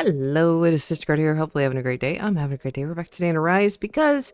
Hello, it is sisterguard here. Hopefully having a great day. I'm having a great day. We're back today in Arise because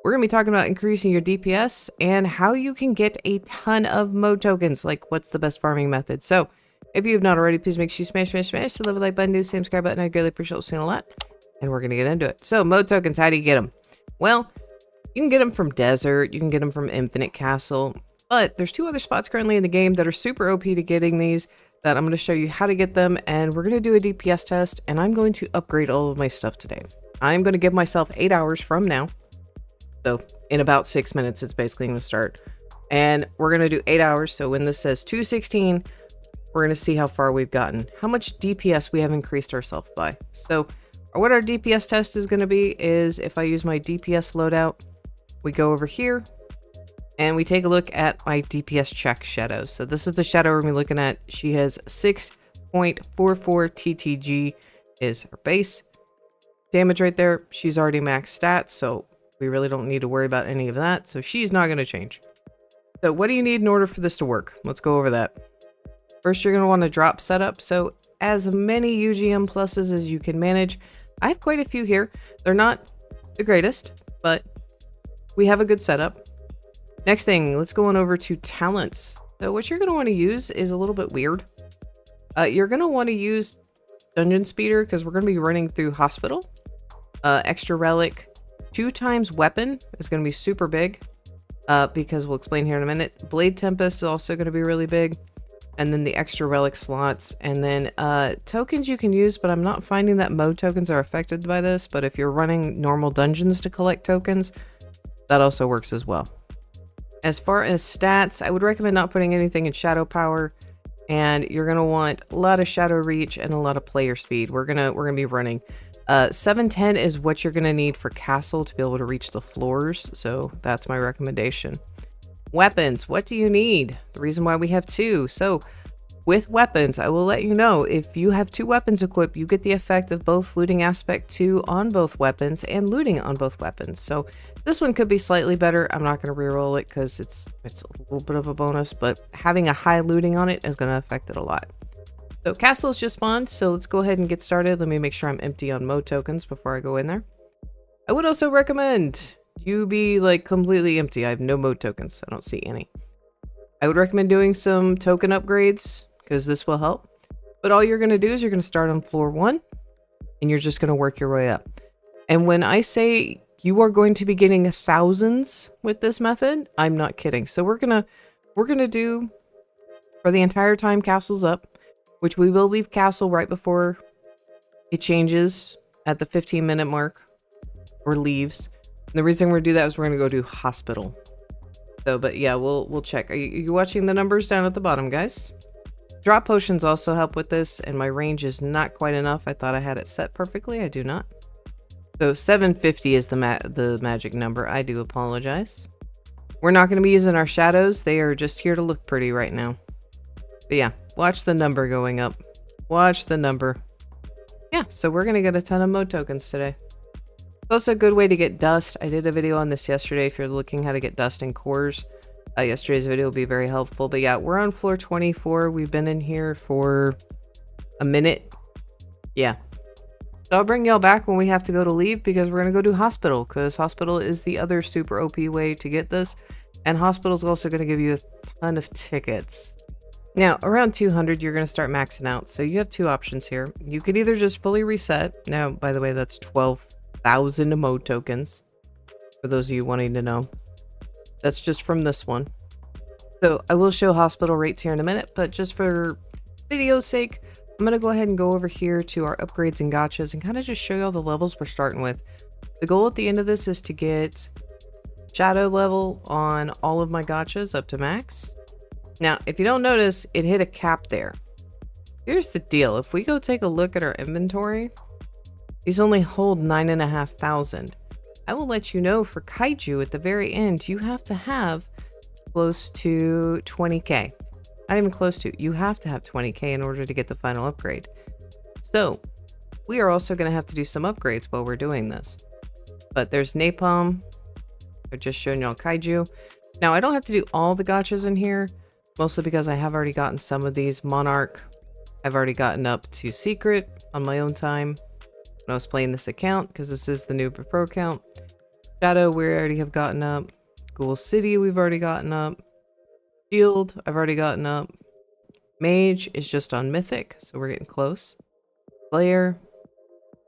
we're going to be talking about increasing your DPS and how you can get a ton of mode tokens, like what's the best farming method. So if you have not already, please make sure you smash the level like button, do the same subscribe button. I greatly appreciate it a lot. And we're going to get into it. So mode tokens, how do you get them? Well, you can get them from Desert, you can get them from Infinite Castle, but there's two other spots currently in the game that are super OP to getting these that I'm going to show you how to get them, and we're going to do a DPS test, and I'm going to upgrade all of my stuff today. I'm going to give myself 8 hours from now. So in about 6 minutes, it's basically going to start. And we're going to do 8 hours. So when this says 216, we're going to see how far we've gotten, how much DPS we have increased ourselves by. So what our DPS test is going to be is if I use my DPS loadout, we go over here and we take a look at my DPS check shadows. So this is the shadow we're going to be looking at. She has 6.44 TTG is her base damage right there. She's already max stats, so we really don't need to worry about any of that. So she's not going to change. So what do you need in order for this to work? Let's go over that. First, you're going to want to drop setup. So as many UGM pluses as you can manage. I have quite a few here. They're not the greatest, but we have a good setup. Next thing, let's go on over to talents. So what you're going to want to use is a little bit weird. You're going to want to use Dungeon Speeder because we're going to be running through Hospital. Extra Relic. 2 times Weapon is going to be super big because we'll explain here in a minute. Blade Tempest is also going to be really big. And then the extra Relic slots. And then tokens you can use, but I'm not finding that mode tokens are affected by this. But if you're running normal dungeons to collect tokens, that also works as well. As far as stats, I would recommend not putting anything in shadow power, and you're gonna want a lot of shadow reach and a lot of player speed. We're gonna be running 710 is what you're gonna need for castle to be able to reach the floors, so that's my recommendation. Weapons, what do you need? The reason why we have 2. So with weapons, I will let you know, if you have 2 weapons equipped, you get the effect of both looting aspect 2 on both weapons and looting on both weapons. So this one could be slightly better. I'm not going to reroll it because it's a little bit of a bonus, but having a high looting on it is going to affect it a lot. So castle's just spawned, so let's go ahead and get started. Let me make sure I'm empty on mode tokens before I go in there. I would also recommend you be like completely empty. I have no mode tokens. I don't see any. I would recommend doing some token upgrades because this will help. But all you're going to do is you're going to start on floor 1 and you're just going to work your way up. And when I say you are going to be getting thousands with this method, I'm not kidding. So we're gonna do for the entire time castle's up, which we will leave castle right before it changes at the 15-minute mark or leaves. And the reason we're gonna do that is we're gonna go do hospital. So, but yeah, we'll check. Are you watching the numbers down at the bottom, guys? Drop potions also help with this, and my range is not quite enough. I thought I had it set perfectly. I do not. So 750 is the magic number. I do apologize. We're not going to be using our shadows. They are just here to look pretty right now. But yeah, watch the number going up. Watch the number. Yeah, so we're going to get a ton of mode tokens today. It's also a good way to get dust. I did a video on this yesterday if you're looking how to get dust in cores. Yesterday's video will be very helpful. But yeah, we're on floor 24. We've been in here for a minute. Yeah. So I'll bring y'all back when we have to go to leave because we're going to go do hospital because hospital is the other super OP way to get this. And hospital is also going to give you a ton of tickets. Now, around 200, you're going to start maxing out. So you have 2 options here. You could either just fully reset. Now, by the way, that's 12,000 mode tokens for those of you wanting to know. That's just from this one. So I will show hospital rates here in a minute, but just for video's sake, I'm going to go ahead and go over here to our upgrades and gotchas and kind of just show you all the levels we're starting with. The goal at the end of this is to get shadow level on all of my gotchas up to max. Now, if you don't notice, it hit a cap there. Here's the deal. If we go take a look at our inventory, these only hold 9,500. I will let you know for kaiju at the very end, you have to have close to 20k. Not even close to. You have to have 20k in order to get the final upgrade. So we are also going to have to do some upgrades while we're doing this. But there's napalm. I've just shown y'all kaiju. Now I don't have to do all the gotchas in here, mostly because I have already gotten some of these. Monarch, I've already gotten up to secret on my own time. when I was playing this account, because this is the new Pro account. Shadow, we already have gotten up. Ghoul City, we've already gotten up. Shield, I've already gotten up. Mage is just on Mythic, so we're getting close. Slayer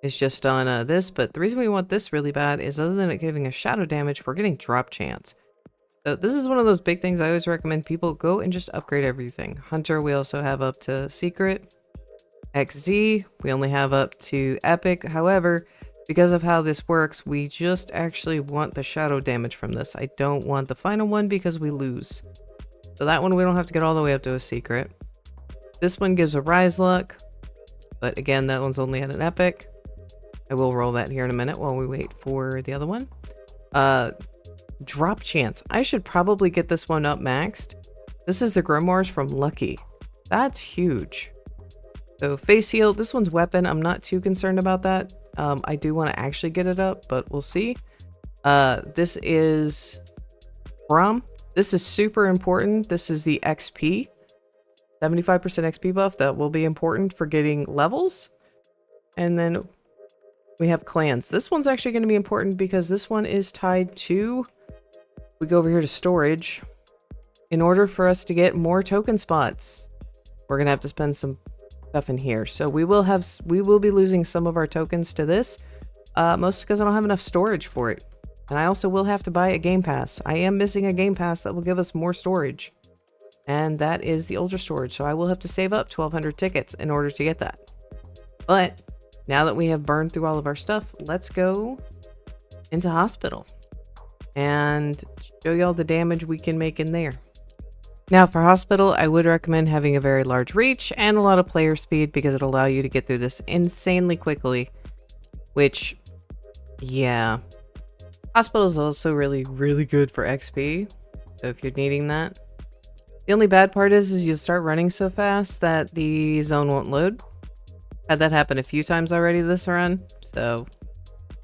is just on this, but the reason we want this really bad is other than it giving us shadow damage, we're getting drop chance. So this is one of those big things I always recommend people go and just upgrade everything. Hunter, we also have up to Secret. XZ, we only have up to Epic. However, because of how this works, we just actually want the shadow damage from this. I don't want the final one because we lose. So that one we don't have to get all the way up to a Secret. This one gives a Rise Luck, but again, that one's only at an Epic. I will roll that here in a minute while we wait for the other one. Drop chance. I should probably get this one up maxed. This is the Grimoires from Lucky. That's huge. So face heal, this one's weapon. I'm not too concerned about that. I do want to actually get it up, but we'll see. This is Braum. This is super important. This is the XP. 75% XP buff. That will be important for getting levels. And then we have clans. This one's actually going to be important because this one is tied to... We go over here to storage. In order for us to get more token spots, we're going to have to spend some stuff in here. So we will be losing some of our tokens to this, mostly because I don't have enough storage for it. And I also will have to buy a game pass. I am missing a game pass that will give us more storage. And that is the ultra storage. So I will have to save up 1,200 tickets in order to get that. But now that we have burned through all of our stuff, let's go into hospital and show y'all the damage we can make in there. Now for hospital, I would recommend having a very large reach and a lot of player speed because it'll allow you to get through this insanely quickly, which, yeah. Hospital is also really, really good for XP. So if you're needing that. The only bad part is you'll start running so fast that the zone won't load. Had that happen a few times already this run, so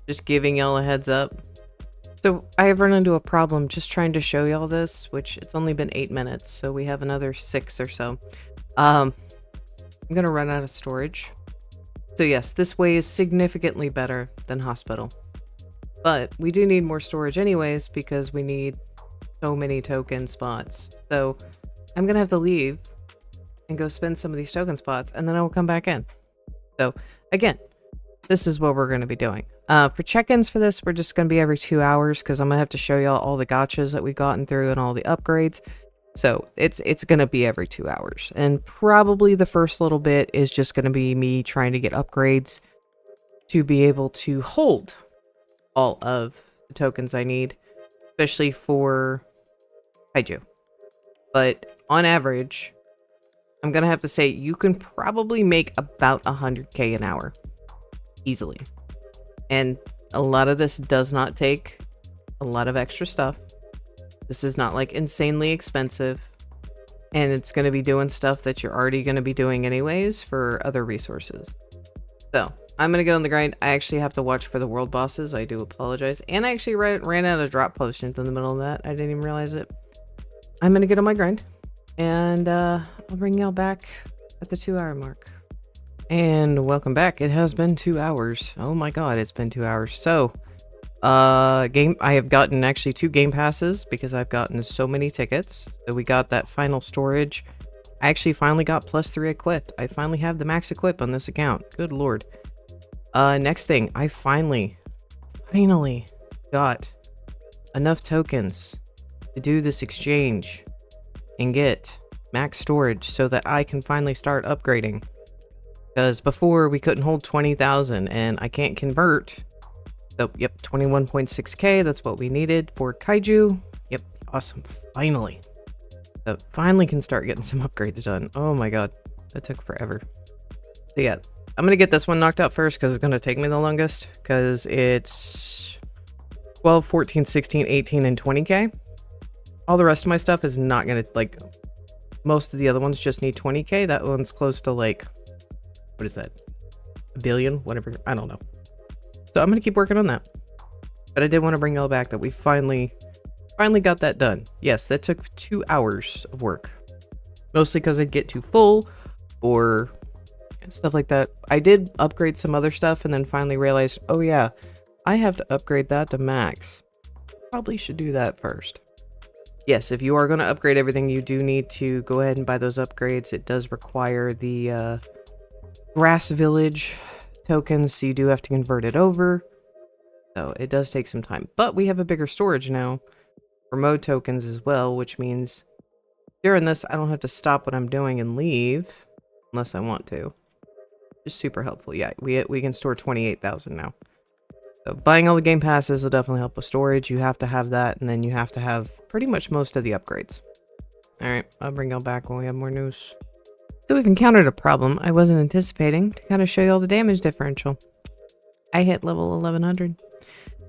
just giving y'all a heads up. So I have run into a problem just trying to show y'all this, which it's only been 8 minutes, so we have another 6 or so. I'm gonna run out of storage. So yes, this way is significantly better than hospital. But we do need more storage anyways because we need so many token spots. So I'm gonna have to leave and go spend some of these token spots and then I will come back in. So again, this is what we're going to be doing. For check-ins for this, we're just going to be every 2 hours because I'm going to have to show y'all all the gotchas that we've gotten through and all the upgrades. So it's going to be every 2 hours. And probably the first little bit is just going to be me trying to get upgrades to be able to hold all of the tokens I need, especially for Kaiju. But on average, I'm going to have to say you can probably make about 100k an hour. Easily. And a lot of this does not take a lot of extra stuff. This is not like insanely expensive. And it's going to be doing stuff that you're already going to be doing anyways for other resources. So I'm going to get on the grind. I actually have to watch for the world bosses. I do apologize. And I actually ran out of drop potions in the middle of that. I didn't even realize it. I'm going to get on my grind. And I'll bring y'all back at the 2 hour mark. And welcome back. It has been 2 hours. Oh my god, it's been 2 hours. So, I have gotten actually 2 game passes because I've gotten so many tickets. So we got that final storage. I actually finally got +3 equipped. I finally have the max equip on this account. Good lord. Next thing, I finally got enough tokens to do this exchange and get max storage so that I can finally start upgrading. Because before we couldn't hold 20,000 and I can't convert. So, yep, 21.6k. That's what we needed for Kaiju. Yep, awesome. Finally. So, finally can start getting some upgrades done. Oh my god. That took forever. So, yeah, I'm going to get this one knocked out first because it's going to take me the longest. Because it's 12, 14, 16, 18, and 20k. All the rest of my stuff is not going to, like, most of the other ones just need 20k. That one's close to, like, what is that? A billion? Whatever. I don't know. So I'm going to keep working on that. But I did want to bring y'all back that we finally got that done. Yes, that took 2 hours of work. Mostly because I'd get too full or stuff like that. I did upgrade some other stuff and then finally realized, oh yeah, I have to upgrade that to max. Probably should do that first. Yes, if you are going to upgrade everything, you do need to go ahead and buy those upgrades. It does require the grass village tokens, so you do have to convert it over. So it does take some time. But we have a bigger storage now for mode tokens as well, which means during this, I don't have to stop what I'm doing and leave unless I want to. Just super helpful. Yeah, we can store 28,000 now. So buying all the game passes will definitely help with storage. You have to have that, and then you have to have pretty much most of the upgrades. Alright, I'll bring y'all back when we have more news. So we've encountered a problem I wasn't anticipating to kind of show you all the damage differential. I hit level 1100.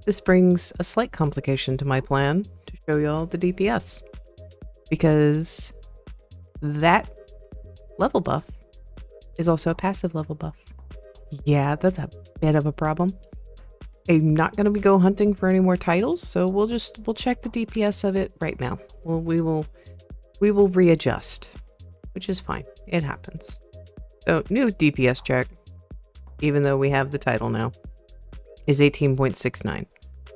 This brings a slight complication to my plan to show y'all the DPS. Because that level buff is also a passive level buff. Yeah, that's a bit of a problem. I'm not going to go hunting for any more titles, so we'll check the DPS of it right now. We will readjust, which is fine. It happens. So new DPS check, even though we have the title now, is 18.69.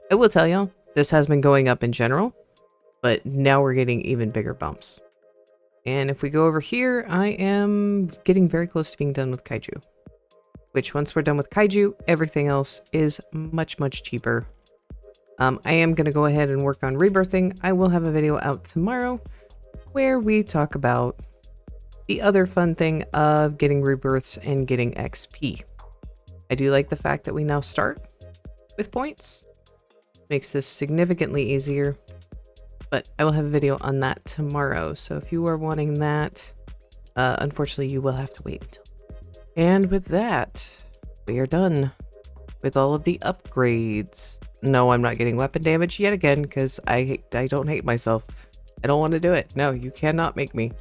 I will tell y'all, this has been going up in general, but now we're getting even bigger bumps. And if we go over here, I am getting very close to being done with Kaiju. Which once we're done with Kaiju, everything else is much, much cheaper. I am going to go ahead and work on rebirthing. I will have a video out tomorrow where we talk about the other fun thing of getting rebirths and getting XP. I do like the fact that we now start with points. Makes this significantly easier. But I will have a video on that tomorrow. So if you are wanting that, unfortunately you will have to wait until. And with that, we are done with all of the upgrades. No, I'm not getting weapon damage yet again because I don't hate myself. I don't want to do it. No, you cannot make me.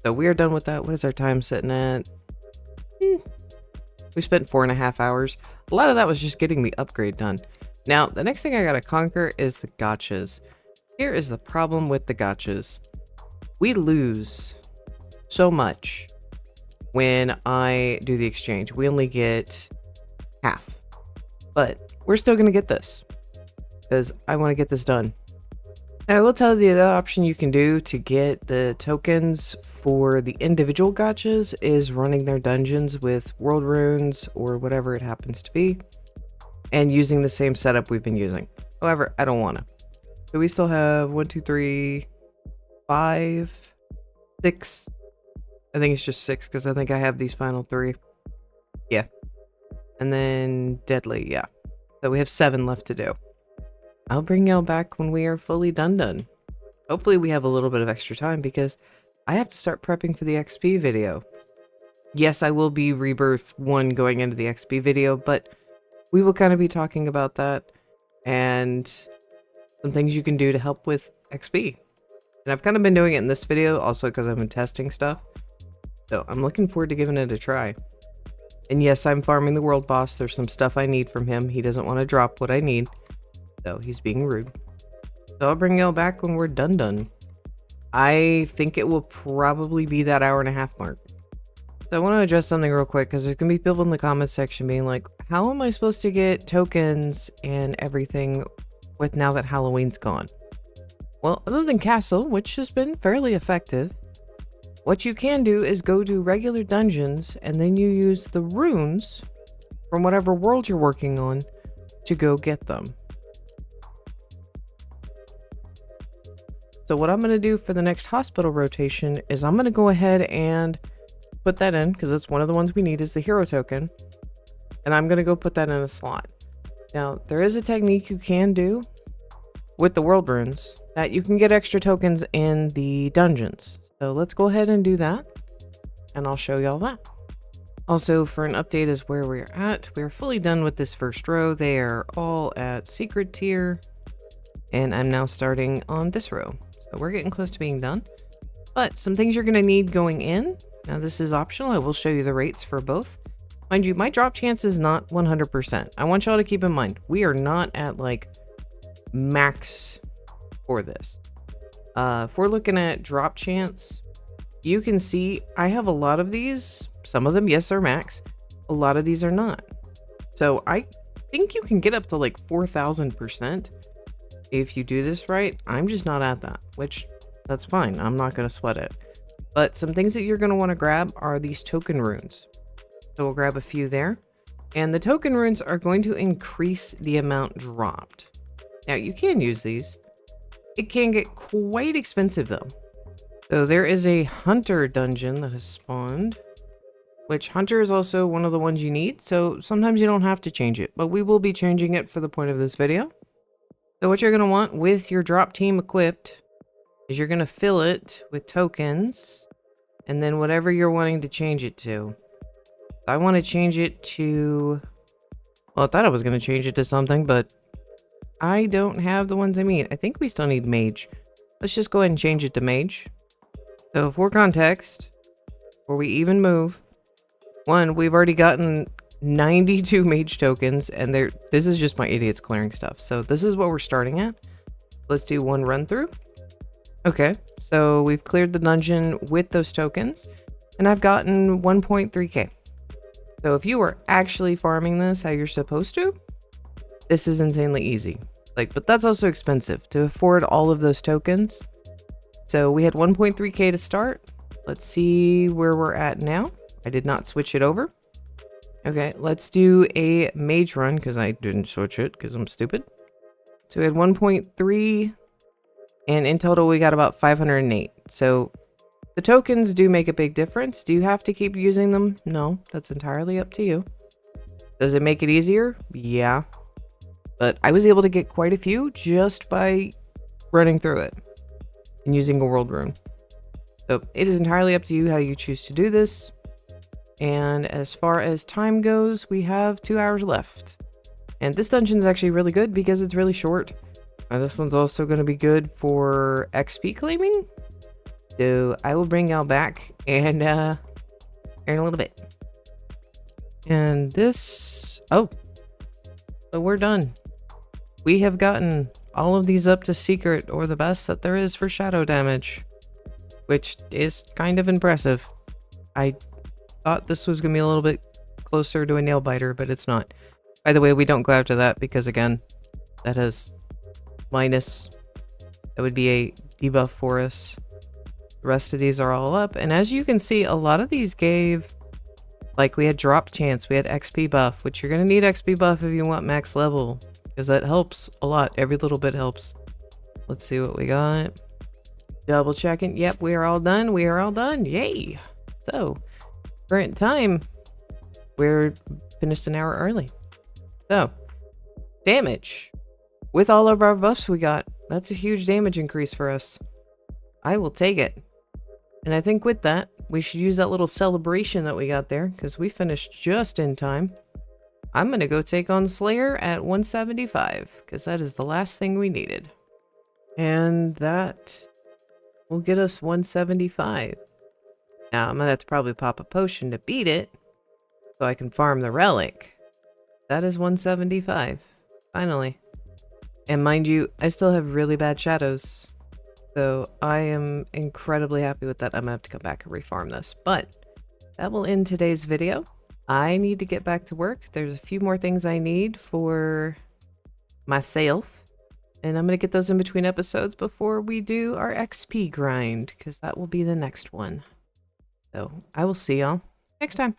So we are done with that. What is our time sitting at? We spent 4.5 hours. A lot of that was just getting the upgrade done. Now, the next thing I gotta conquer is the gotchas. Here is the problem with the gotchas. We lose so much when I do the exchange. We only get half. But we're still going to get this because I want to get this done. I will tell you the other option you can do to get the tokens for the individual gotchas is running their dungeons with world runes or whatever it happens to be and using the same setup we've been using. However, I don't want to. So we still have 1, 2, 3, 5, 6. I think it's just 6 because I think I have these final 3. Yeah. And then deadly, yeah. So we have 7 left to do. I'll bring y'all back when we are fully done. Hopefully we have a little bit of extra time because I have to start prepping for the XP video. Yes, I will be Rebirth 1 going into the XP video, but we will kind of be talking about that and some things you can do to help with XP. And I've kind of been doing it in this video also because I've been testing stuff. So I'm looking forward to giving it a try. And yes, I'm farming the world boss. There's some stuff I need from him. He doesn't want to drop what I need. So he's being rude. So I'll bring y'all back when we're done. I think it will probably be that 1.5 hour mark. So I want to address something real quick because there's going to be people in the comment section being like, how am I supposed to get tokens and everything with now that Halloween's gone? Well, other than Castle, which has been fairly effective, what you can do is go to regular dungeons and then you use the runes from whatever world you're working on to go get them. So what I'm going to do for the next hospital rotation is I'm going to go ahead and put that in because it's one of the ones we need is the hero token. And I'm going to go put that in a slot. Now, there is a technique you can do with the world runes that you can get extra tokens in the dungeons. So let's go ahead and do that, and I'll show y'all that. Also, for an update is where we're at. We're fully done with this first row. They are all at secret tier, and I'm now starting on this row. So we're getting close to being done. But some things you're going to need going in. Now, this is optional. I will show you the rates for both. Mind you, my drop chance is not 100%. I want y'all to keep in mind, we are not at like max for this. If we're looking at drop chance, you can see I have a lot of these. Some of them, yes, are max. A lot of these are not. So I think you can get up to like 4,000% if you do this right. I'm just not at that, which that's fine. I'm not going to sweat it. But some things that you're going to want to grab are these token runes. So we'll grab a few there. And the token runes are going to increase the amount dropped. Now you can use these. It can get quite expensive though. So there is a hunter dungeon that has spawned, which hunter is also one of the ones you need. So sometimes you don't have to change it, but we will be changing it for the point of this video. So what you're going to want with your drop team equipped is you're going to fill it with tokens and then whatever you're wanting to change it to. I want to change it to, well, I thought I was going to change it to something, but I don't have the ones I mean. I think we still need mage. Let's just go ahead and change it to mage. So for context, before we even move, one, we've already gotten 92 mage tokens, and this is just my idiots clearing stuff. So this is what we're starting at. Let's do one run through. Okay, so we've cleared the dungeon with those tokens, and I've gotten 1.3k. So if you are actually farming this how you're supposed to, this is insanely easy. But that's also expensive to afford all of those tokens. So we had 1.3k to start. Let's see where we're at now. I did not switch it over. Okay, let's do a mage run because I didn't switch it because I'm stupid. So we had 1.3 and in total we got about 508. So the tokens do make a big difference. Do you have to keep using them? No, that's entirely up to you. Does it make it easier? Yeah. But I was able to get quite a few just by running through it and using a world rune. So it is entirely up to you how you choose to do this. And as far as time goes, we have 2 hours left. And this dungeon is actually really good because it's really short. This one's also going to be good for XP claiming. So I will bring y'all back and in a little bit. And this, oh, so we're done. We have gotten all of these up to secret or the best that there is for shadow damage, which is kind of impressive. I thought this was going to be a little bit closer to a nail biter, but it's not. By the way, we don't go after that because again, that has minus, that would be a debuff for us. The rest of these are all up. And as you can see, a lot of these gave, like we had drop chance, we had XP buff, which you're going to need XP buff if you want max level because that helps a lot. Every little bit helps. Let's see what we got. Double checking. Yep, we are all done. We are all done. Yay. So current time, we're finished an hour early. So damage with all of our buffs we got, that's a huge damage increase for us. I will take it. And I think with that, we should use that little celebration that we got there because we finished just in time. I'm going to go take on Slayer at 175 because that is the last thing we needed. And that will get us 175. Now, I'm going to have to probably pop a potion to beat it so I can farm the relic. That is 175. Finally. And mind you, I still have really bad shadows. So I am incredibly happy with that. I'm going to have to come back and refarm this. But that will end today's video. I need to get back to work. There's a few more things I need for myself. And I'm going to get those in between episodes before we do our XP grind. Because that will be the next one. So I will see y'all next time.